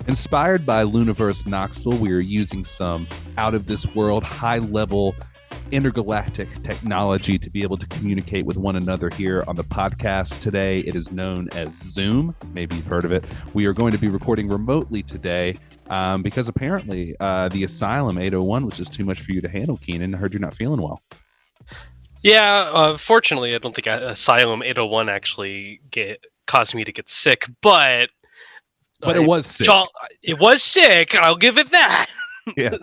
Inspired by Luniverse Knoxville, we are using some out of this world, high level intergalactic technology to be able to communicate with one another here on the podcast today. It is known as Zoom. Maybe you've heard of it. We are going to be recording remotely today because apparently the Asylum 801 was just too much for you to handle, Keenan. I heard you're not feeling well. Yeah, fortunately, I don't think Asylum 801 actually caused me to get sick, but it was sick. It was sick. I'll give it that. Yeah.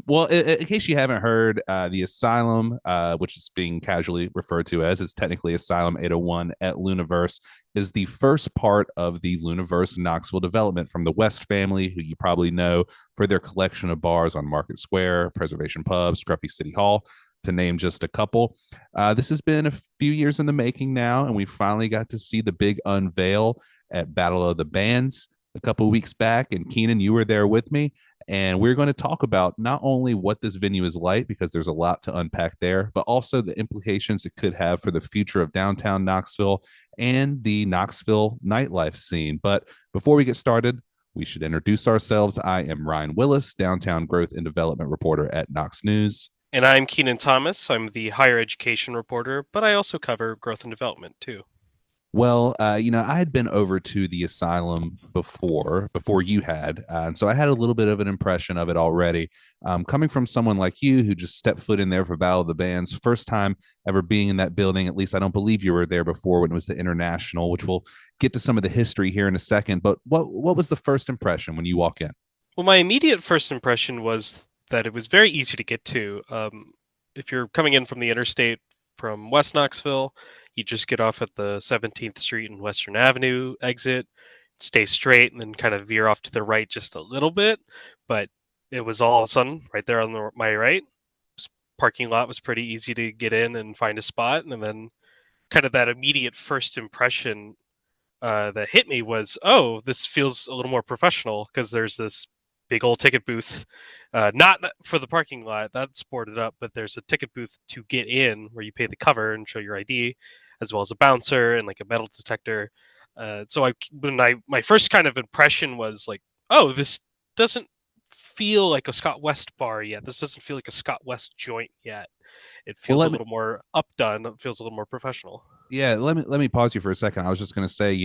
Well, in case you haven't heard, the Asylum, which is being casually referred to as, it's technically Asylum 801 at Luniverse, is the first part of the Luniverse Knoxville development from the West family, who you probably know for their collection of bars on Market Square, Preservation Pub, Scruffy City Hall, to name just a couple. This has been a few years in the making now, and we finally got to see the big unveil at Battle of the Bands a couple of weeks back. And Keenan, you were there with me. And we're going to talk about not only what this venue is like, because there's a lot to unpack there, but also the implications it could have for the future of downtown Knoxville and the Knoxville nightlife scene. But before we get started, we should introduce ourselves. I am Ryan Willis, downtown growth and development reporter at Knox News. And I'm Keenan Thomas. I'm the higher education reporter, but I also cover growth and development too. Well, I had been over to the Asylum before you had, and so I had a little bit of an impression of it already. Coming from someone like you who just stepped foot in there for Battle of the Bands, first time ever being in that building. At least I don't believe you were there before when it was the International, which we'll get to some of the history here in a second. But what was the first impression when you walk in? Well, my immediate first impression was that it was very easy to get to. If you're coming in from the interstate from West Knoxville, you just get off at the 17th Street and Western Avenue exit, stay straight, and then kind of veer off to the right just a little bit. But it was all of a sudden right there on my right. This parking lot was pretty easy to get in and find a spot. And then kind of that immediate first impression that hit me was, oh, this feels a little more professional because there's this big old ticket booth, not for the parking lot, that's boarded up, but there's a ticket booth to get in where you pay the cover and show your ID, as well as a bouncer and like a metal detector. So my first kind of impression was like, oh, this doesn't feel like a Scott West bar yet. This doesn't feel like a Scott West joint yet. It feels a little more updone. It feels a little more professional. Yeah, let me pause you for a second. I was just going to say,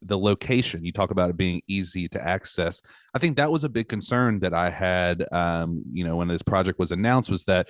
the location, you talk about it being easy to access. I think that was a big concern that I had, when this project was announced, was that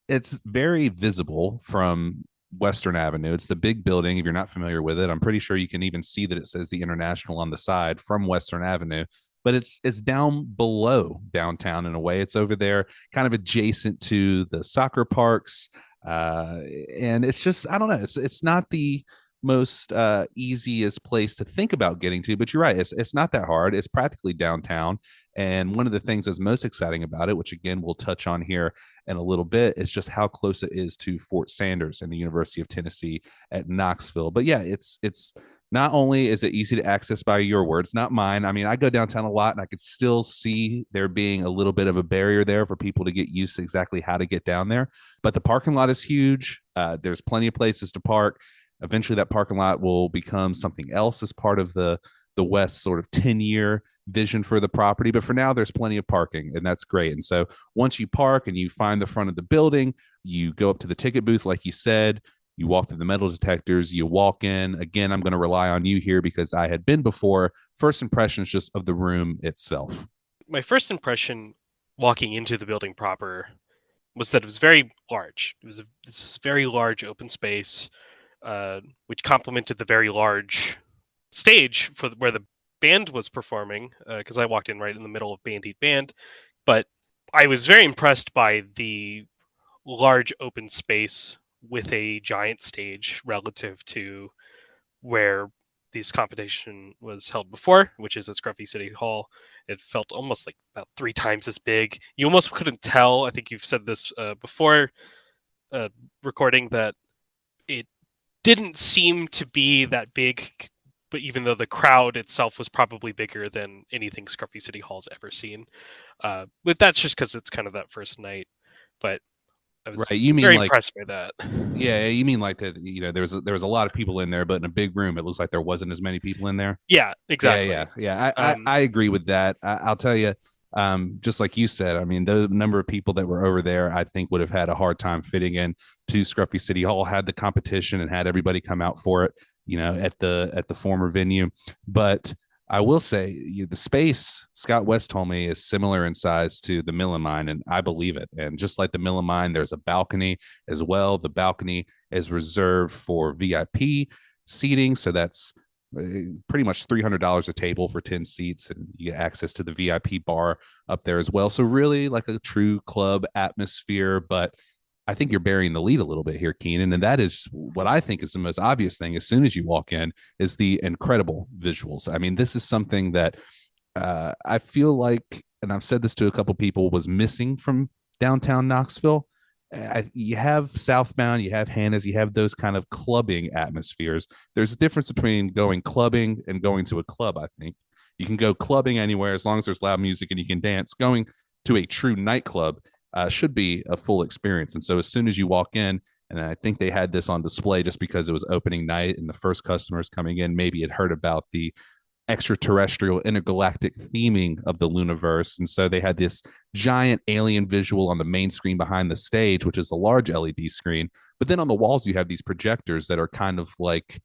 it's very visible from Western Avenue. It's the big building. If you're not familiar with it, I'm pretty sure you can even see that it says the International on the side from Western Avenue, but it's down below downtown in a way. It's over there kind of adjacent to the soccer parks. And it's just, I don't know, it's not the most easiest place to think about getting to, but you're right, it's not that hard. It's practically downtown, and one of the things that's most exciting about it, which again we'll touch on here in a little bit, is just how close it is to Fort Sanders and the University of Tennessee at Knoxville. But yeah, it's not only is it easy to access, by your words, not mine. I mean, I go downtown a lot and I could still see there being a little bit of a barrier there for people to get used to exactly how to get down there. But the parking lot is huge. There's plenty of places to park. Eventually that parking lot will become something else as part of the West sort of 10-year vision for the property. But for now, there's plenty of parking, and that's great. And so once you park and you find the front of the building, you go up to the ticket booth, like you said, you walk through the metal detectors, you walk in. Again, I'm going to rely on you here because I had been before. First impressions just of the room itself. My first impression walking into the building proper was that it was very large. It was this very large open space, which complemented the very large stage for where the band was performing, because I walked in right in the middle of Band Eat Band. But I was very impressed by the large open space with a giant stage relative to where this competition was held before, which is at Scruffy City Hall. It felt almost like about 3 times as big. You almost couldn't tell. I think you've said this before recording, that it didn't seem to be that big, but even though the crowd itself was probably bigger than anything Scruffy City Hall's ever seen. But that's just because it's kind of that first night. But I was Right. You mean very like, impressed by that. yeah, you mean like that, there was a lot of people in there, but in a big room, it looks like there wasn't as many people in there. Yeah, Yeah, yeah, exactly. yeah. Um, I agree with that. I'll tell you, just like you said, I mean, the number of people that were over there, I think would have had a hard time fitting in to Scruffy City Hall had the competition and had everybody come out for it, at the former venue. But I will say the space Scott West told me is similar in size to the Mill and Mine, and I believe it. And just like the Mill and Mine, there's a balcony as well. The balcony is reserved for VIP seating, so that's pretty much $300 a table for 10 seats, and you get access to the VIP bar up there as well. So really like a true club atmosphere. But I think you're burying the lead a little bit here, Keenan, and that is what I think is the most obvious thing as soon as you walk in is the incredible visuals. I mean, this is something that I feel like, and I've said this to a couple people, was missing from downtown Knoxville. You have Southbound, you have Hannah's, you have those kind of clubbing atmospheres. There's a difference between going clubbing and going to a club, I think. You can go clubbing anywhere as long as there's loud music and you can dance. Going to a true nightclub should be a full experience. And so as soon as you walk in, and I think they had this on display just because it was opening night and the first customers coming in maybe had heard about the extraterrestrial intergalactic theming of the Luniverse. And so they had this giant alien visual on the main screen behind the stage, which is a large LED screen. But then on the walls, you have these projectors that are kind of like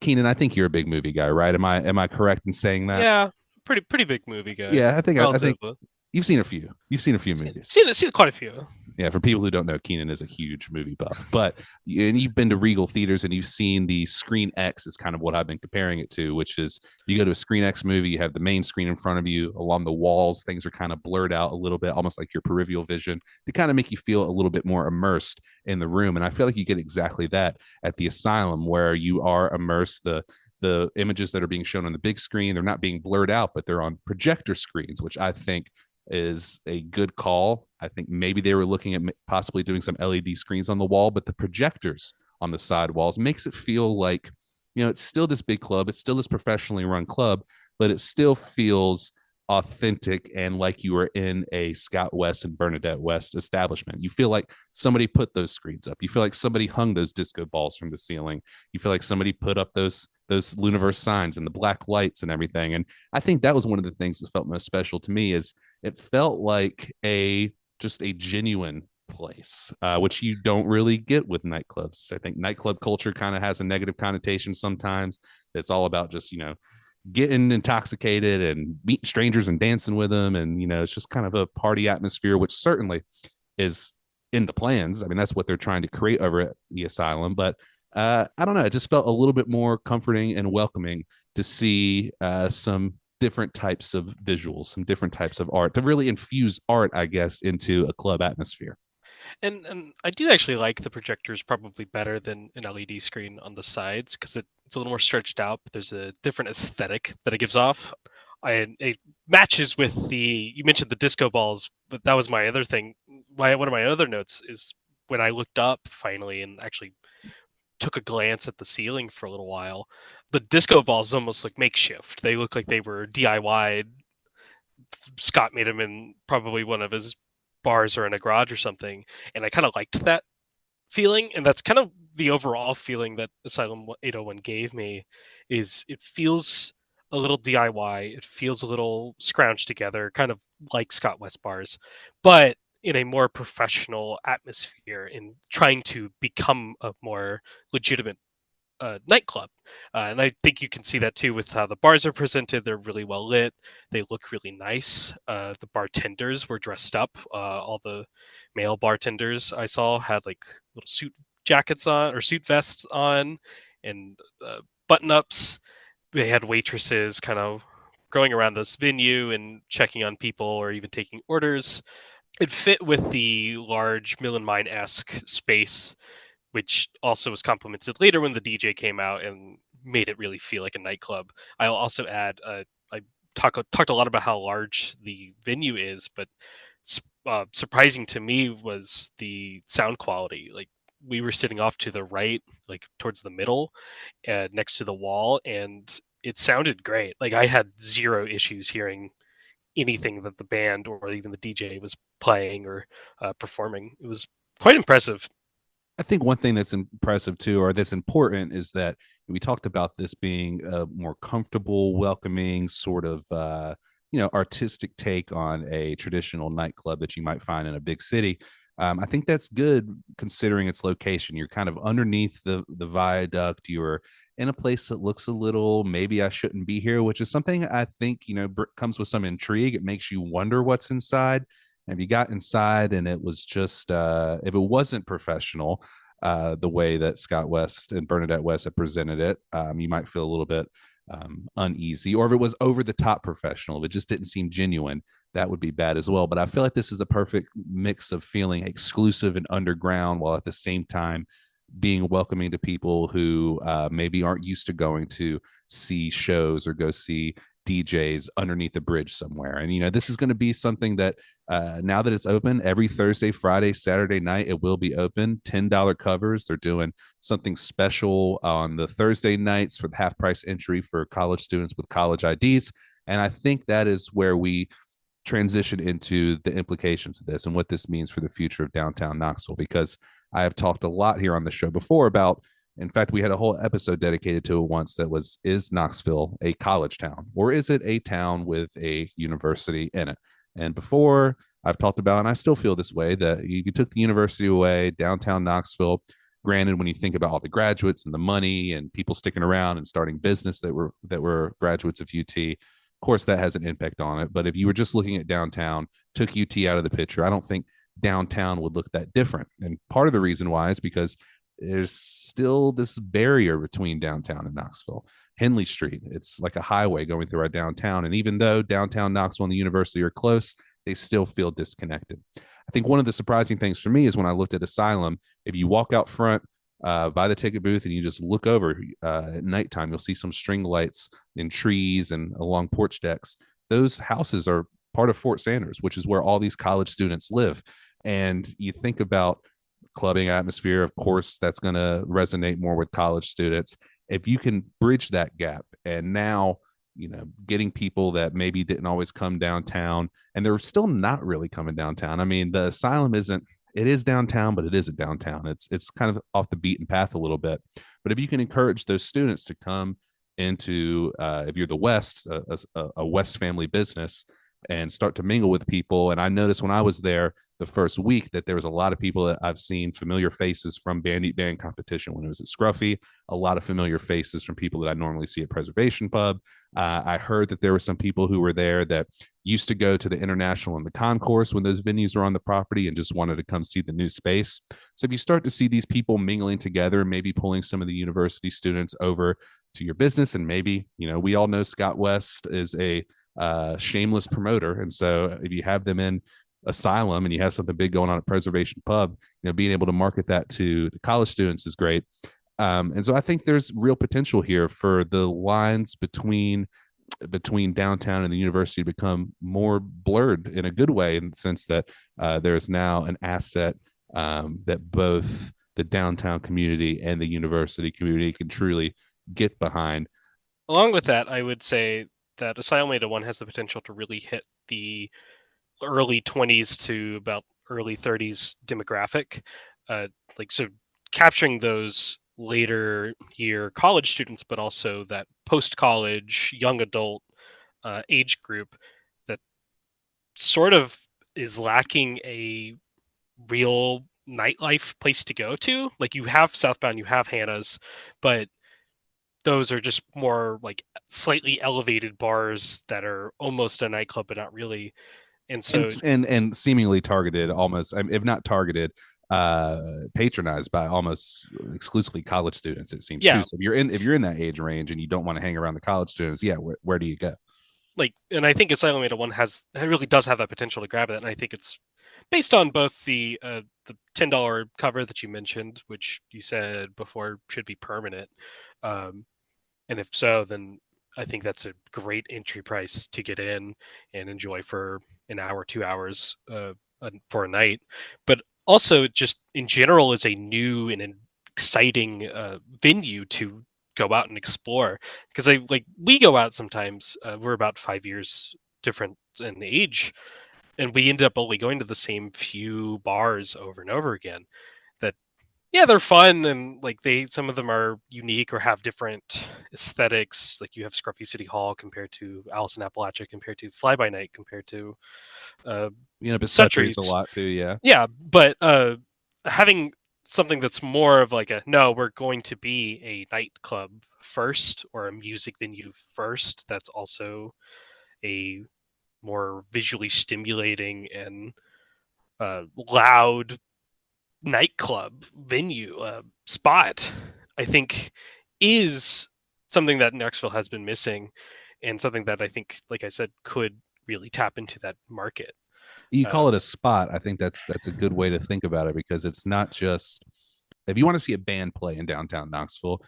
Keenan, I think you're a big movie guy, right? Am I correct in saying that? yeah, pretty big movie guy, Yeah, I think relatively. you've seen a few. You've seen a few Seen, movies. seen seen quite a few. Yeah, for people who don't know, Keenan is a huge movie buff. But and you've been to Regal theaters and you've seen the Screen X is kind of what I've been comparing it to, which is you go to a Screen X movie, you have the main screen in front of you, along the walls, things are kind of blurred out a little bit, almost like your peripheral vision, to kind of make you feel a little bit more immersed in the room. And I feel like you get exactly that at the Asylum, where you are immersed. The images that are being shown on the big screen, they're not being blurred out, but they're on projector screens, which I think is a good call. I think maybe they were looking at possibly doing some LED screens on the wall, but the projectors on the side walls makes it feel like, it's still this big club, it's still this professionally run club, but it still feels authentic and like you were in a Scott West and Bernadette West establishment. You feel like somebody put those screens up. You feel like somebody hung those disco balls from the ceiling. You feel like somebody put up those Luniverse signs and the black lights and everything. And I think that was one of the things that felt most special to me is it felt like just a genuine place, which you don't really get with nightclubs. I think nightclub culture kind of has a negative connotation sometimes. It's all about just, getting intoxicated and meeting strangers and dancing with them. And, it's just kind of a party atmosphere, which certainly is in the plans. I mean, that's what they're trying to create over at the Asylum. But I don't know. It just felt a little bit more comforting and welcoming to see some different types of visuals, some different types of art to really infuse art, I guess, into a club atmosphere. And I do actually like the projectors probably better than an LED screen on the sides because it's a little more stretched out, but there's a different aesthetic that it gives off. It matches with you mentioned the disco balls, but that was my other thing. One of my other notes is when I looked up finally and actually took a glance at the ceiling for a little while, the disco balls almost look makeshift. They look like they were DIY. Scott made them in probably one of his bars or in a garage or something, and I kind of liked that feeling, and that's kind of the overall feeling that Asylum 801 gave me. Is it feels a little DIY, it feels a little scrounged together, kind of like Scott West bars, but in a more professional atmosphere, in trying to become a more legitimate nightclub. And I think you can see that too with how the bars are presented. They're really well lit. They look really nice. The bartenders were dressed up. All the male bartenders I saw had like little suit jackets on or suit vests on and button ups. They had waitresses kind of going around this venue and checking on people or even taking orders. It fit with the large Mill and Mine esque space, which also was complemented later when the DJ came out and made it really feel like a nightclub. I'll also add, I talked a lot about how large the venue is, but surprising to me was the sound quality. Like we were sitting off to the right, like towards the middle, next to the wall, and it sounded great. Like I had zero issues hearing anything that the band or even the DJ was playing or performing. It was quite impressive. I think one thing that's impressive too, or that's important, is that we talked about this being a more comfortable, welcoming sort of artistic take on a traditional nightclub that you might find in a big city. I think that's good considering its location. You're kind of underneath the viaduct. You're in a place that looks a little, maybe I shouldn't be here, which is something I think comes with some intrigue. It makes you wonder what's inside. And if you got inside and it was just if it wasn't professional, the way that Scott West and Bernadette West have presented it, you might feel a little bit uneasy. Or if it was over the top professional, if it just didn't seem genuine, that would be bad as well. But I feel like this is the perfect mix of feeling exclusive and underground while at the same time being welcoming to people who maybe aren't used to going to see shows or go see DJs underneath a bridge somewhere. And, this is going to be something that now that it's open every Thursday, Friday, Saturday night, it will be open. $10 covers. They're doing something special on the Thursday nights for the half price entry for college students with college IDs. And I think that is where we transition into the implications of this and what this means for the future of downtown Knoxville, because I have talked a lot here on the show before about, in fact, we had a whole episode dedicated to it once that was, is Knoxville a college town or is it a town with a university in it? And before I've talked about, and I still feel this way, that you took the university away, downtown Knoxville, granted, when you think about all the graduates and the money and people sticking around and starting business that were graduates of UT, of course, that has an impact on it. But if you were just looking at downtown, took UT out of the picture, I don't think downtown would look that different. And part of the reason why is because there's still this barrier between downtown and Knoxville. Henley Street, it's like a highway going through our downtown. And even though downtown Knoxville and the university are close, they still feel disconnected. I think one of the surprising things for me is when I looked at Asylum, if you walk out front by the ticket booth and you just look over at nighttime, you'll see some string lights in trees and along porch decks. Those houses are part of Fort Sanders, which is where all these college students live. And you think about clubbing atmosphere, of course, that's going to resonate more with college students. If you can bridge that gap and now, getting people that maybe didn't always come downtown, and they're still not really coming downtown. I mean, the Asylum it is downtown, but it isn't downtown. It's kind of off the beaten path a little bit. But if you can encourage those students to come into, if you're the West, a West family business, and start to mingle with people. And I noticed when I was there the first week that there was a lot of people that I've seen, familiar faces from Band Eat Band competition when it was at Scruffy, a lot of familiar faces from people that I normally see at Preservation Pub. I heard that there were some people who were there that used to go to the International and the Concourse when those venues were on the property and just wanted to come see the new space. So if you start to see these people mingling together, maybe pulling some of the university students over to your business, and maybe, we all know Scott West is a shameless promoter. And so if you have them in Asylum and you have something big going on at Preservation Pub, being able to market that to the college students is great. And so I think there's real potential here for the lines between downtown and the university to become more blurred in a good way, in the sense that there's now an asset that both the downtown community and the university community can truly get behind. Along with that, I would say that Asylum 801 has the potential to really hit the early 20s to about early 30s demographic. So capturing those later year college students, but also that post-college, young adult age group that sort of is lacking a real nightlife place to go to. Like, you have Southbound, you have Hannah's, but those are just more like slightly elevated bars that are almost a nightclub, but not really. And so, and seemingly targeted, almost, if not targeted, patronized by almost exclusively college students, it seems, yeah, too. So if you're in that age range and you don't want to hang around the college students, yeah, where do you go? and I think Asylum 801 really does have that potential to grab it, and I think it's based on both the $10 cover that you mentioned, which you said before should be permanent, and if so, then I think that's a great entry price to get in and enjoy for an hour, 2 hours for a night. But also, just in general, is a new and an exciting venue to go out and explore. Because we go out sometimes. We're about 5 years different in age, and we ended up only going to the same few bars over and over again. That yeah, they're fun, and like some of them are unique or have different aesthetics. Like you have Scruffy City Hall compared to Alice in Appalachia, compared to Fly By Night, compared to uh, You know, but Suttrie's a Suttrie's. lot too. Yeah. Yeah, but having something that's more of like a no, we're going to be a nightclub first or a music venue first. That's also a more visually stimulating and loud nightclub venue spot, I think, is something that Knoxville has been missing, and something that I think, like I said, could really tap into that market. You call Um, it a spot. I think that's a good way to think about it, because it's not just, if you want to see a band play in downtown Knoxville,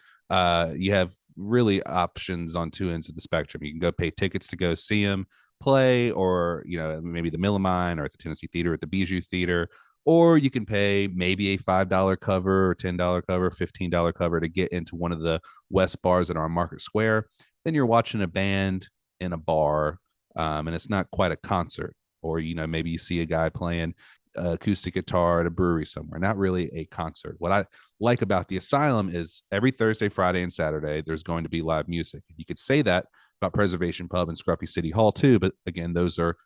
you have really options on two ends of the spectrum. You can go pay tickets to go see them play, or maybe the Millamine or at the Tennessee Theater, at the Bijou Theater, or you can pay maybe a $5 cover or $10 cover, $15 cover to get into one of the West bars that are on Market Square. Then you're watching a band in a bar, and it's not quite a concert. Or maybe you see a guy playing acoustic guitar at a brewery somewhere, not really a concert. What I like about the Asylum is every Thursday, Friday, and Saturday there's going to be live music. You could say that about Preservation Pub and Scruffy City Hall too, but again, those are,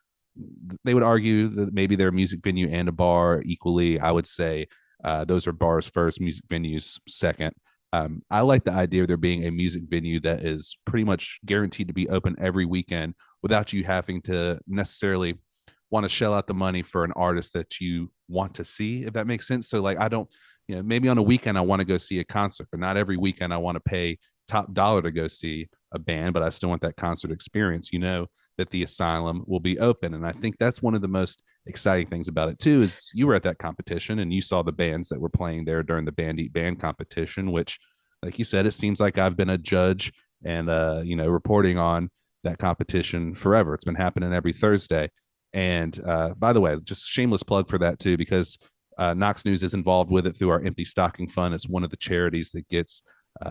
they would argue that maybe they're a music venue and a bar equally. I would say those are bars first, music venues second. I like the idea of there being a music venue that is pretty much guaranteed to be open every weekend without you having to necessarily want to shell out the money for an artist that you want to see, if that makes sense. So like, I don't, maybe on a weekend I want to go see a concert, but not every weekend I want to pay top dollar to go see a band, but I still want that concert experience. That the Asylum will be open. And I think that's one of the most exciting things about it too, is you were at that competition and you saw the bands that were playing there during the Band Eat Band competition, which, like you said, it seems like I've been a judge and reporting on that competition forever. It's been happening every Thursday. And by the way, just shameless plug for that too, because Knox News is involved with it through our Empty Stocking Fund. It's one of the charities that gets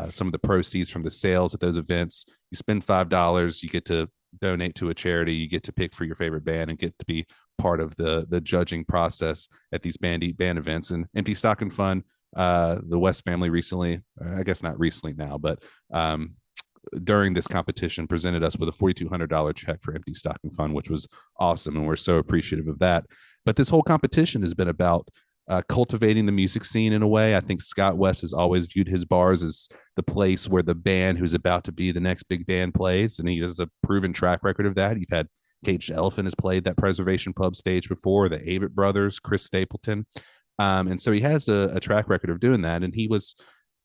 some of the proceeds from the sales at those events. You spend $5, you get to donate to a charity, you get to pick for your favorite band and get to be part of the judging process at these Band Eat Band events. And Empty Stocking Fund, the West family recently, I guess not recently now, but during this competition presented us with a $4,200 check for Empty Stocking Fund, which was awesome. And we're so appreciative of that. But this whole competition has been about cultivating the music scene in a way. I think Scott West has always viewed his bars as the place where the band who's about to be the next big band plays. And he has a proven track record of that. You've had Caged Elephant has played that Preservation Pub stage before, the Avett Brothers, Chris Stapleton. And so he has a track record of doing that. And he was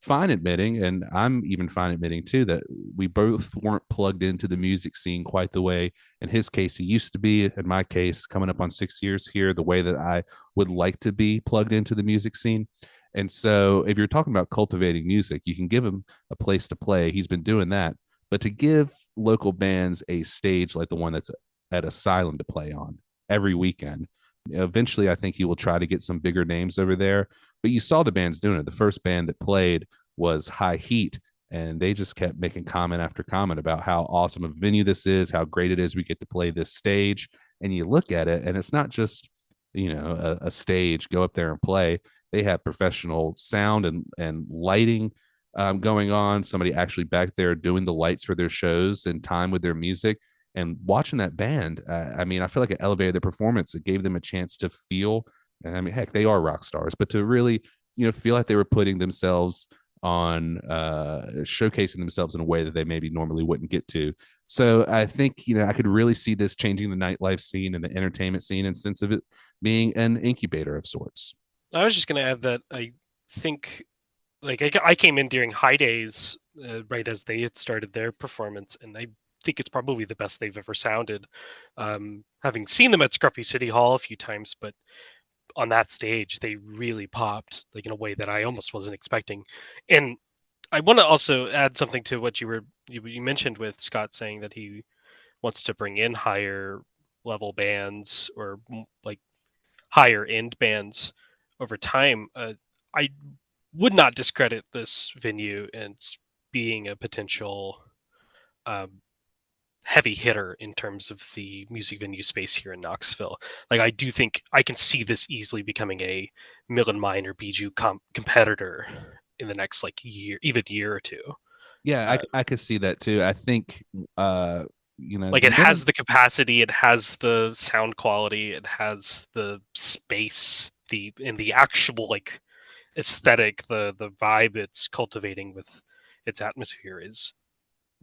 fine admitting, and I'm even fine admitting too, that we both weren't plugged into the music scene quite the way in his case he used to be. In my case, coming up on 6 years here, the way that I would like to be plugged into the music scene. And so if you're talking about cultivating music, you can give him a place to play. He's been doing that. But to give local bands a stage like the one that's at Asylum to play on every weekend, eventually I think he will try to get some bigger names over there. But you saw the bands doing it. The first band that played was High Heat, and they just kept making comment after comment about how awesome a venue this is, how great it is we get to play this stage. And you look at it, and it's not just a stage, go up there and play. They have professional sound and lighting going on. Somebody actually back there doing the lights for their shows and time with their music. And watching that band, I mean, I feel like it elevated the performance. It gave them a chance to feel, I mean, heck, they are rock stars, but to really, feel like they were putting themselves on, showcasing themselves in a way that they maybe normally wouldn't get to. So I think, I could really see this changing the nightlife scene and the entertainment scene, in sense of it being an incubator of sorts. I was just going to add that I think, like, I came in during High Days, right as they had started their performance, and I think it's probably the best they've ever sounded. Having seen them at Scruffy City Hall a few times, but on that stage, they really popped, like, in a way that I almost wasn't expecting. And I want to also add something to what you mentioned with Scott saying that he wants to bring in higher level bands or like higher end bands over time. I would not discredit this venue and being a potential um, heavy hitter in terms of the music venue space here in Knoxville. Like, I do think I can see this easily becoming a Mill and Mine or Bijou competitor in the next like year, even year or two. Yeah, Uh, I could see that too. I think like, the it has Millen. the capacity, it has the sound quality, it has the space, the actual like aesthetic, the vibe it's cultivating with its atmosphere is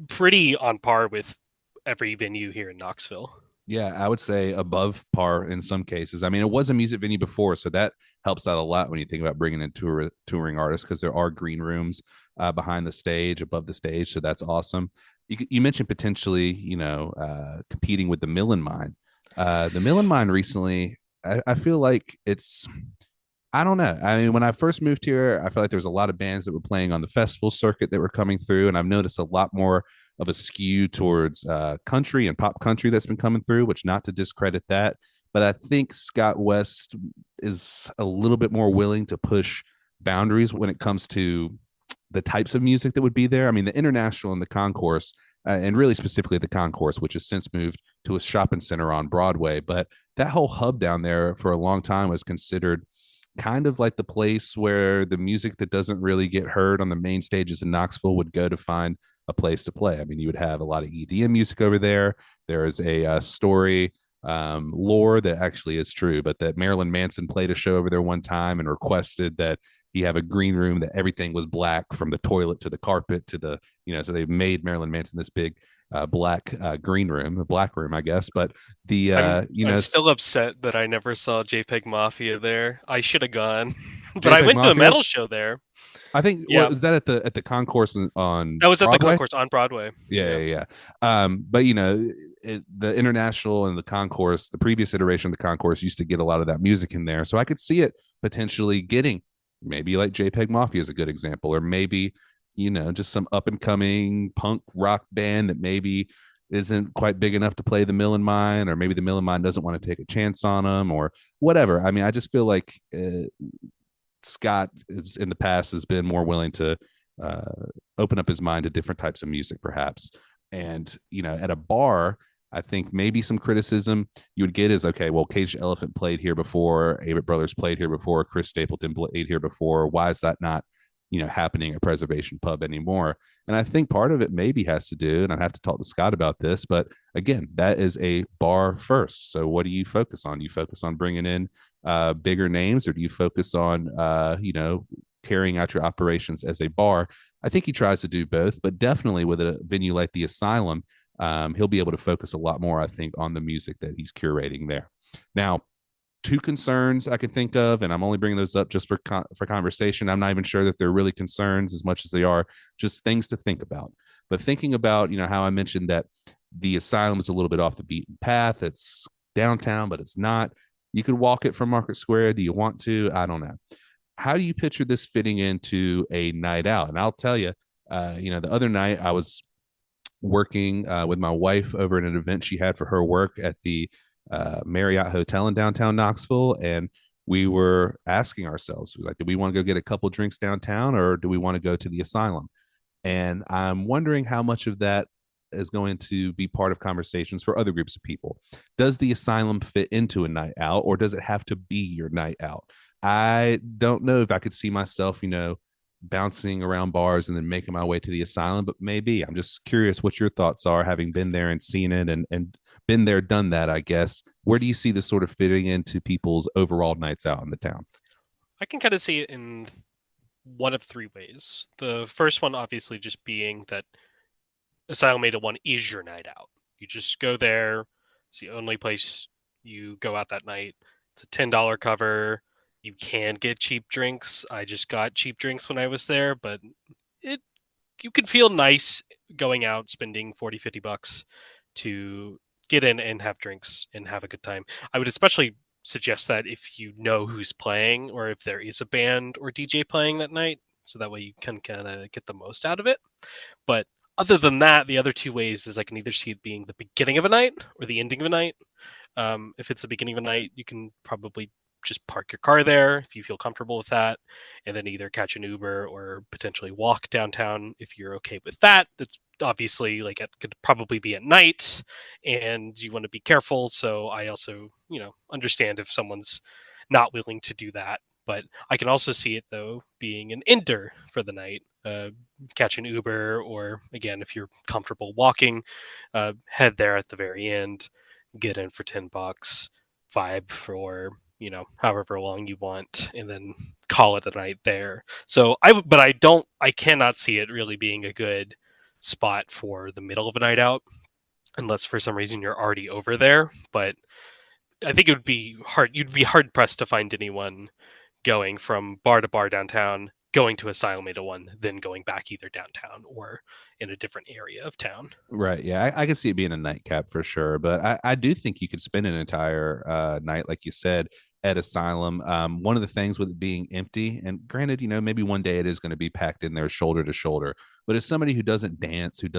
pretty on par with every venue here in Knoxville. Yeah, I would say above par in some cases. I mean, it was a music venue before, so that helps out a lot when you think about bringing in touring artists, because there are green rooms behind the stage, above the stage, so that's awesome. You mentioned potentially, competing with the Mill and Mine. The Mill and Mine recently, I feel like it's I don't know. I mean, when I first moved here, I felt like there was a lot of bands that were playing on the festival circuit that were coming through, and I've noticed a lot more of a skew towards country and pop country that's been coming through. Which, not to discredit that, but I think Scott West is a little bit more willing to push boundaries when it comes to the types of music that would be there. I mean, the International and the Concourse, and really specifically the Concourse, which has since moved to a shopping center on Broadway, but that whole hub down there for a long time was considered kind of like the place where the music that doesn't really get heard on the main stages in Knoxville would go to find a place to play. I mean, you would have a lot of EDM music over there. There is a story, lore that actually is true, but that Marilyn Manson played a show over there one time and requested that he have a green room that everything was black from the toilet to the carpet to the, so they made Marilyn Manson this big black green room, the black room, I guess. But the, I'm still upset that I never saw JPEG Mafia there. I should have gone, but I JPEG went to a Mafia, metal show there. I think, Yeah, what was that at the concourse on that was at the Broadway? concourse on Broadway. Yeah, Yeah, yeah, yeah. But the International and the concourse, the previous iteration of the concourse used to get a lot of that music in there, so I could see it potentially getting maybe like JPEG Mafia is a good example, or maybe just some up and coming punk rock band that maybe isn't quite big enough to play the Mill and Mine, or maybe the Mill and Mine doesn't want to take a chance on them, or whatever. I mean, I just feel like Scott is in the past has been more willing to uh, open up his mind to different types of music, perhaps. And at a bar, I think maybe some criticism you would get is, okay, well, Caged Elephant played here before, Avett Brothers played here before, Chris Stapleton played here before. Why is that not happening at Preservation Pub anymore? And I think part of it maybe has to do, and I'd have to talk to Scott about this, but again, that is a bar first. So what do you focus on? You focus on bringing in bigger names, or do you focus on carrying out your operations as a bar? I think he tries to do both, but definitely with a venue like the Asylum, he'll be able to focus a lot more, I think, on the music that he's curating there. Now, two concerns I can think of, and I'm only bringing those up just for conversation. I'm not even sure that they're really concerns as much as they are just things to think about. But thinking about, how I mentioned that the Asylum is a little bit off the beaten path. It's downtown, but it's not. You could walk it from Market Square. Do you want to? I don't know. How do you picture this fitting into a night out? And I'll tell you, the other night I was working with my wife over at an event she had for her work at the Marriott Hotel in downtown Knoxville, and we were asking ourselves, like, do we want to go get a couple drinks downtown, or do we want to go to the Asylum? And I'm wondering how much of that is going to be part of conversations for other groups of people. Does the Asylum fit into a night out, or does it have to be your night out? I don't know if I could see myself, bouncing around bars and then making my way to the Asylum, but maybe. I'm just curious what your thoughts are, having been there and seen it, and been there, done that, I guess. Where do you see this sort of fitting into people's overall nights out in the town? I can kind of see it in one of three ways. The first one, obviously, just being that Asylum 801 is your night out. You just go there. It's the only place you go out that night. It's a $10 cover. You can get cheap drinks. I just got cheap drinks when I was there, but it you could feel nice going out spending 40, $50 to get in and have drinks and have a good time. I would especially suggest that if you know who's playing, or if there is a band or DJ playing that night, so that way you can kind of get the most out of it. But other than that, the other two ways is I can either see it being the beginning of a night or the ending of a night. If it's the beginning of a night, you can probably just park your car there if you feel comfortable with that, and then either catch an Uber or potentially walk downtown if you're okay with that. That's obviously like it could probably be at night and you want to be careful. So I also, understand if someone's not willing to do that. But I can also see it though being an ender for the night. Catch an Uber, or again, if you're comfortable walking, head there at the very end, get in for $10, vibe for however long you want, and then call it a night there. So I cannot see it really being a good spot for the middle of a night out, unless for some reason you're already over there. But I think it would be hard. You'd be hard pressed to find anyone going from bar to bar downtown, going to Asylum 801, then going back either downtown or in a different area of town. Right. Yeah, I can see it being a nightcap for sure. But I do think you could spend an entire night, like you said, at Asylum. One of the things with it being empty, and granted, maybe one day it is going to be packed in there shoulder to shoulder. But as somebody who doesn't dance, I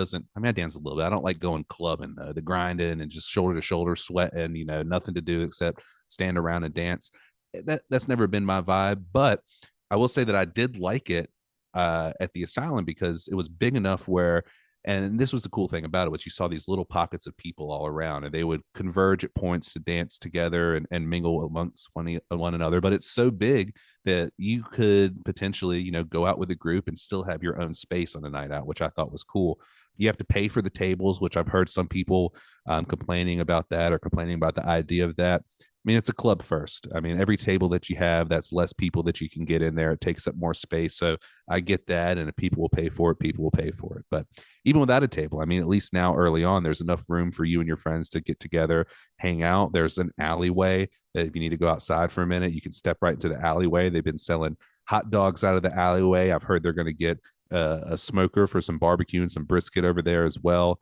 mean, I dance a little bit. I don't like going clubbing though, the grinding and just shoulder to shoulder sweating, nothing to do except stand around and dance. That's never been my vibe. But I will say that I did like it at the Asylum because it was big enough where, and this was the cool thing about it, was you saw these little pockets of people all around, and they would converge at points to dance together and mingle amongst one another. But it's so big that you could potentially, go out with a group and still have your own space on a night out, which I thought was cool. You have to pay for the tables, which I've heard some people complaining about that, or complaining about the idea of that. I mean, it's a club first. I mean, every table that you have, that's less people that you can get in there. It takes up more space. So I get that. And if people will pay for it, people will pay for it. But even without a table, I mean, at least now early on, there's enough room for you and your friends to get together, hang out. There's an alleyway that if you need to go outside for a minute, you can step right into the alleyway. They've been selling hot dogs out of the alleyway. I've heard they're going to get a smoker for some barbecue and some brisket over there as well.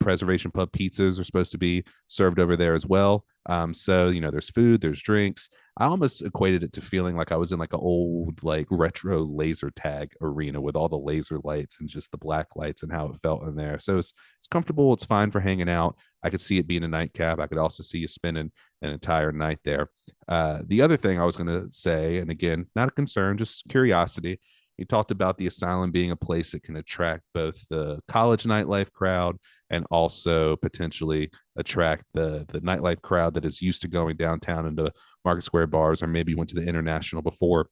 Preservation Pub pizzas are supposed to be served over there as well. So there's food, there's drinks. I almost equated it to feeling like I was in like an old like retro laser tag arena with all the laser lights and just the black lights, and how it felt in there. So it's comfortable, it's fine for hanging out. I could see it being a nightcap. I could also see you spending an entire night there. The other thing I was going to say, and again, not a concern, just curiosity. You talked about the Asylum being a place that can attract both the college nightlife crowd and also potentially attract the nightlife crowd that is used to going downtown into Market Square bars, or maybe went to the International before.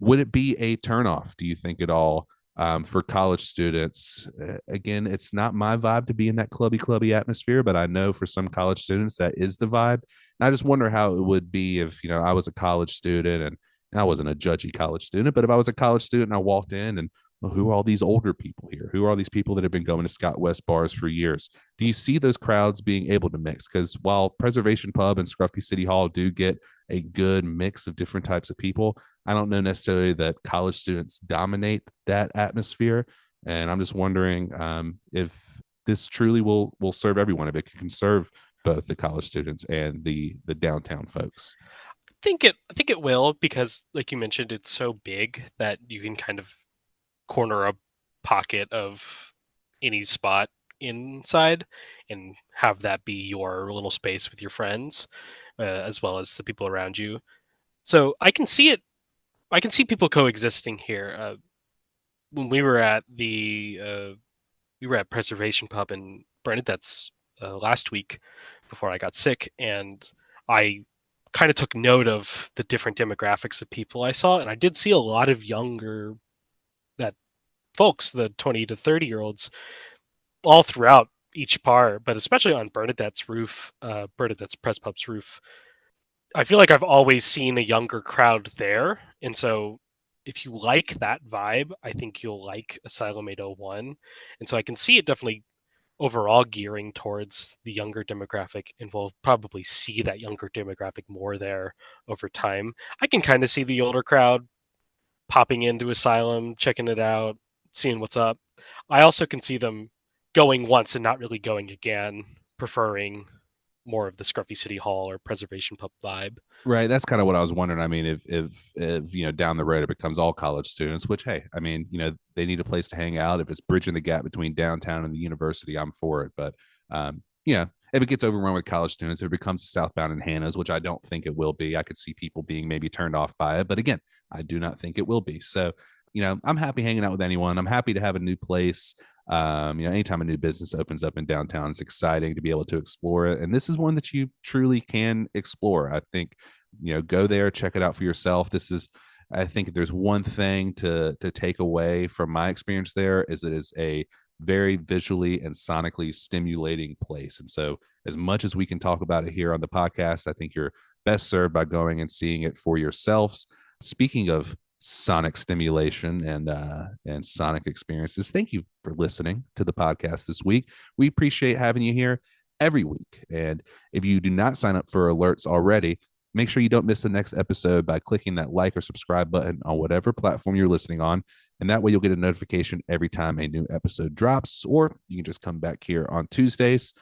Would it be a turnoff, do you think, at all, for college students? Again, it's not my vibe to be in that clubby atmosphere, but I know for some college students that is the vibe. And I just wonder how it would be if I was a college student, and I wasn't a judgy college student, but if I was a college student and I walked in and, well, who are all these older people here? Who are all these people that have been going to Scott West bars for years? Do you see those crowds being able to mix? Because while Preservation Pub and Scruffy City Hall do get a good mix of different types of people, I don't know necessarily that college students dominate that atmosphere. And I'm just wondering if this truly will serve everyone, if it can serve both the college students and the downtown folks. I think it will, because like you mentioned, it's so big that you can kind of corner a pocket of any spot inside and have that be your little space with your friends, as well as the people around you. So I can see it. I can see people coexisting here. When we were at Preservation Pub in Bernadette's last week before I got sick, and I kind of took note of the different demographics of people I saw, and I did see a lot of younger that folks, the 20 to 30-year-olds, all throughout each bar, but especially on Bernadette's roof, Bernadette's Press Pub's roof. I feel like I've always seen a younger crowd there, and so if you like that vibe, I think you'll like Asylum 801, and so I can see it definitely overall gearing towards the younger demographic, and we'll probably see that younger demographic more there over time. I can kind of see the older crowd popping into Asylum, checking it out, seeing what's up. I also can see them going once and not really going again, preferring more of the Scruffy City Hall or Preservation Pub vibe. Right. That's kind of what I was wondering. I mean, if down the road it becomes all college students, which, hey, I mean, they need a place to hang out. If it's bridging the gap between downtown and the university, I'm for it. But if it gets overrun with college students, if it becomes southbound in Hannah's, which I don't think it will be. I could see people being maybe turned off by it, but again, I do not think it will be. So, I'm happy hanging out with anyone. I'm happy to have a new place. Anytime a new business opens up in downtown, it's exciting to be able to explore it. And this is one that you truly can explore. I think, go there, check it out for yourself. I think if there's one thing to take away from my experience there, is that it's a very visually and sonically stimulating place. And so as much as we can talk about it here on the podcast, I think you're best served by going and seeing it for yourselves. Speaking of sonic stimulation and sonic experiences, thank you for listening to the podcast this week. We appreciate having you here every week. And if you do not sign up for alerts already, make sure you don't miss the next episode by clicking that like or subscribe button on whatever platform you're listening on. And that way you'll get a notification every time a new episode drops, or you can just come back here on Tuesdays.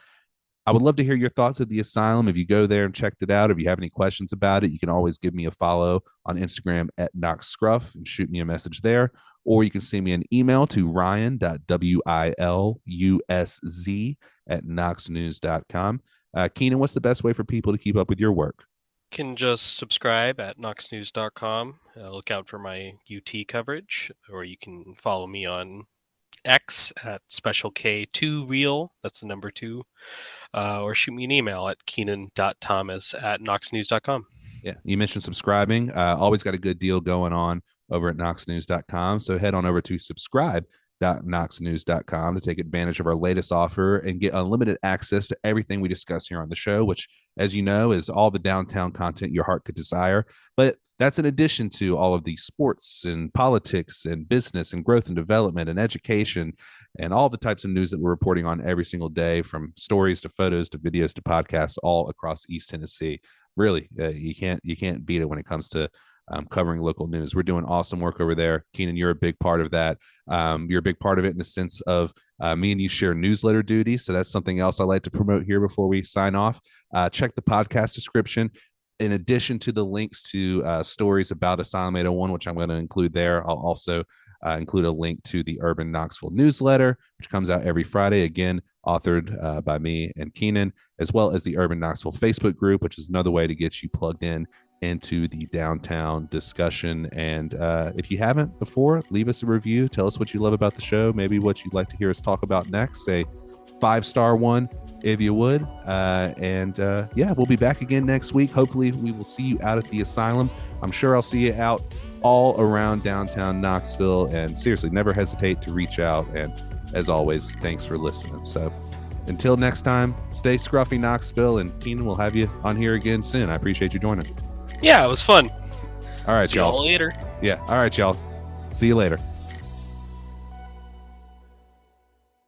I would love to hear your thoughts of the Asylum. If you go there and checked it out, if you have any questions about it, you can always give me a follow on Instagram at KnoxScruff and shoot me a message there. Or you can send me an email to ryan.wilsz@knoxnews.com. Keenan, what's the best way for people to keep up with your work? Can just subscribe at knoxnews.com. Look out for my UT coverage, or you can follow me on X at special K2real. That's the number 2. Or shoot me an email at keenan.thomas@knoxnews.com. Yeah, you mentioned subscribing. Always got a good deal going on over at knoxnews.com. So head on over to subscribe.knoxnews.com to take advantage of our latest offer and get unlimited access to everything we discuss here on the show, which, as you know, is all the downtown content your heart could desire. But that's in addition to all of the sports and politics and business and growth and development and education and all the types of news that we're reporting on every single day, from stories to photos to videos to podcasts, all across East Tennessee. Really, you can't beat it when it comes to covering local news. We're doing awesome work over there. Keenan, you're a big part of that. You're a big part of it in the sense of me and you share newsletter duties. So that's something else I like to promote here before we sign off. Check the podcast description. In addition to the links to stories about Asylum 801, which I'm going to include there, I'll also include a link to the Urban Knoxville newsletter, which comes out every Friday, again, authored by me and Keenan, as well as the Urban Knoxville Facebook group, which is another way to get you plugged in into the downtown discussion. And if you haven't before, leave us a review. Tell us what you love about the show, maybe what you'd like to hear us talk about next. Say 5-star one if you would. We'll be back again next week. Hopefully we will see you out at the Asylum. I'm sure I'll see you out all around downtown Knoxville. And seriously, never hesitate to reach out. And as always, thanks for listening. So until next time, stay scruffy, Knoxville, and Keenan will have you on here again soon. I appreciate you joining. Yeah, it was fun. All right, see y'all. y'all later. Yeah. All right, y'all. See you later.